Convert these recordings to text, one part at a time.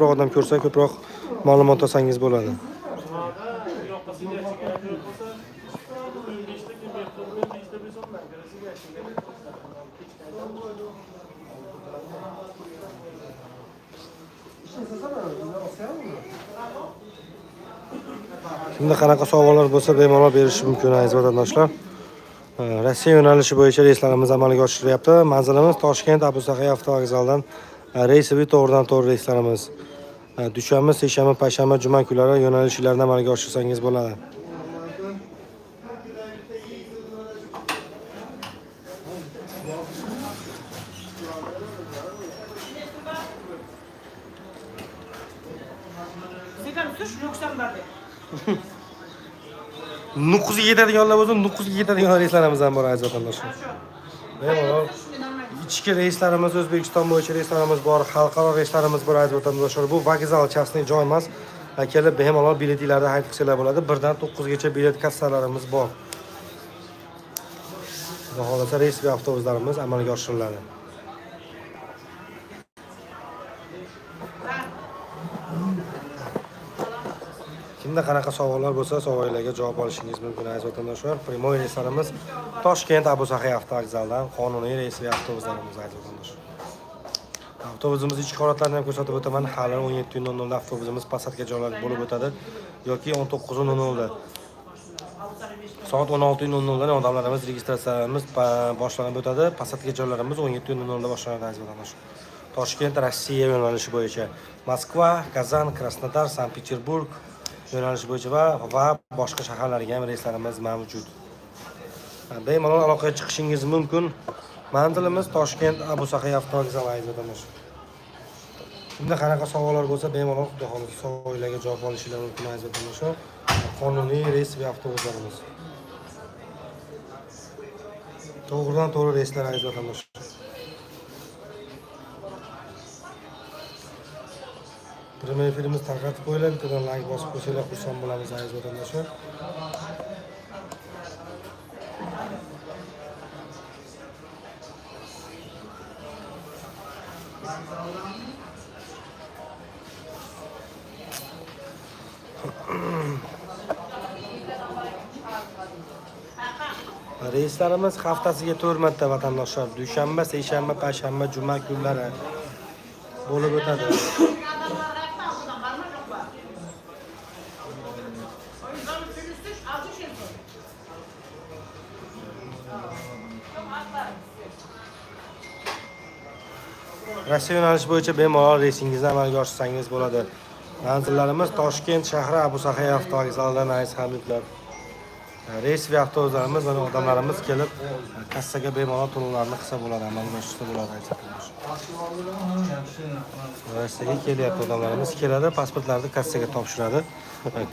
ko'proq odam ko'rsa, ko'proq ma'lumot olsangiz bo'ladi. Kimda qanaqa savollar bo'lsa, bemalol berish mumkin aziz vatandoshlar. Rossiya yo'nalishi bo'yicha reyslarimiz amalga oshirilyapti. Manzilimiz Toshkent Abu Saxiy avtovokzalidan reysiviy to'g'ridan-to'g'ri reyslarimiz. Dushanba, seshanba, payshanba, juma kunlari yo'nalishlarni amalga oshirsangiz bo'ladi. Nuquzga yetadiganlar bo'lsa, nuquzga yetadigan reyslarimiz ham bor aziz vatandoshlar. Bemalol ichki reyslarimiz, O'zbekiston bo'yicha reyslarimiz bor, xalqaro reyslarimiz bor aziz vatandoshlar. Bu vokzal частный joy emas. Kelib bemalol biletlarni xarid qilsalar bo'ladi. 1 dan 9 gacha bilet kassalarimiz bor. Xudo xolasa reysli avtobuslarimiz amalga oshiriladi. Kimda qanaqa savollar bo'lsa, savollarga javob olishingiz mumkin aziz vatandoshlar. Primoy reyslarimiz Toshkent Abu Saxiy avtovokzalidan qonuniy reysli avtobuslarimiz aziz vatandoshlar. Avtobusimiz ichki holatlarini ham ko'rsatib o'taman. Hali 17:00 da avtobusimiz Passatga joylanib bo'lib o'tadi yoki 19:00 da. Soat 16:00 dan odamlarimiz registratsiyalarimiz boshlanib o'tadi. Passatga joylarimiz 17:00 da boshlanadi aziz vatandoshlar. Toshkent Rossiya yo'nalishi bo'yicha Moskva, Kazan, Krasnodar, Sankt-Peterburg yo'nalishi bo'yicha va boshqa shaharlarga ham reyslarimiz mavjud. Bemalol aloqaga chiqishingiz mumkin. Manzilimiz Toshkent Abu Saxiy avtovokzali aziz vatandoshlar. Kimda qanaqa savollar bo'lsa, bemalol xudo xolasa savollarga javob olishingiz mumkin aziz vatandoshlar. Qonuniy reysli avtobuslarimiz. To'g'ridan-to'g'ri reyslar aziz vatandoshlar. Primiy efirimiz tarqatib qo'yiladi. Bittadan like bosib qo'ysangiz xursand bo'lamiz aziz vatandoshlar. Reyslarimiz haftasiga 4 marta vatandoshlar. Dushanba, seshanba, payshanba, juma kunlari bo'lib o'tadi. Rossiya yo'nalishi bo'yicha bemalol reysingizni amalga oshirsangiz bo'ladi. Manzillarimiz Toshkent shahri Abu Saxiy avtovokzalidan aziz hamyurtlar. Reysli avtobuslarimiz va odamlarimiz kelib kassaga bemalol to'lovlarni qilsa bo'ladi, amalga oshirsa bo'ladi. Rossiyaga kelyapti odamlarimiz, keladi, pasportlarni kassaga topshiradi,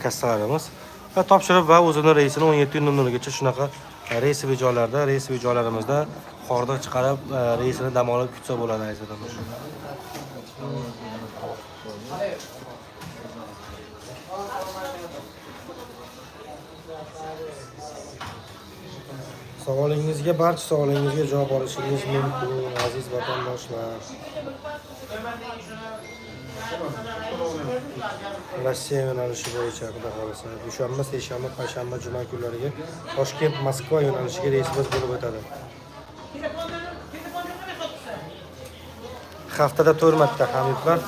kassalarimiz va topshirib va o'zini reysini 17:00 gacha shunaqa reysli joylarda, reysli joylarimizda qorda chiqarib reysini dam olib kutsa bo'ladi aziz vatandoshlar. Savolingizga, barcha savolingizga javob olishingiz mumkin aziz vatandoshlar. Rossiya yo'nalishi bo'yicha xudo xolasa dushanba, seshanba, payshanba, juma kunlariga Toshkent, Moskva yo'nalishiga reysimiz bo'lib o'tadi. Haftada 4 marta hamyurtlar.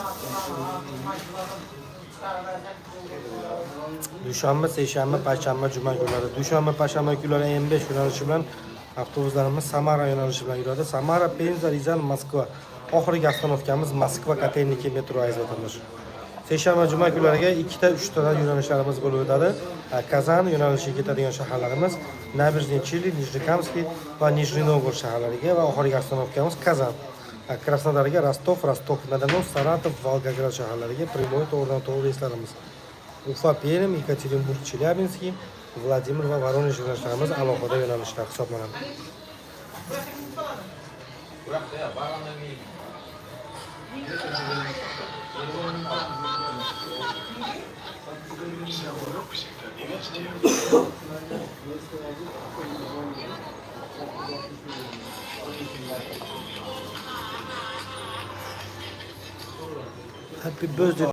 Dushanba, seshanba, payshanba, juma kunlari. Dushanba, payshanba kunlari M5 yo'nalishi bilan avtobuslarimiz Samara yo'nalishi bilan yuradi. Samara, Penza, Rizan, Moskva. Oxirgi avtonovkamiz Moskva Katerniki metro aziz vatandoshlar. Seshanba, juma kunlariga 2-3 ta yo'nalishlarimiz bo'lib o'tadi. Kazan yo'nalishiga ketadigan shaharlarimiz Nabережный Chili, Nijnekamskiy va Nijniy Novgorod shaharlariga va oxirgi avtonovkamiz Kazan. Krasnodarga Rostov, Rostov-na-Don, Saratov, Volgograd shaharlariga primoy to'g'ridan-to'g'ri reyslarimiz. Ufa, Perm, Yekaterinburg, Chelyabinsk, Vladimir va Voronezh yo'nalishlarimiz alohida yo'nalishlar hisoblanadi. Happy birthday.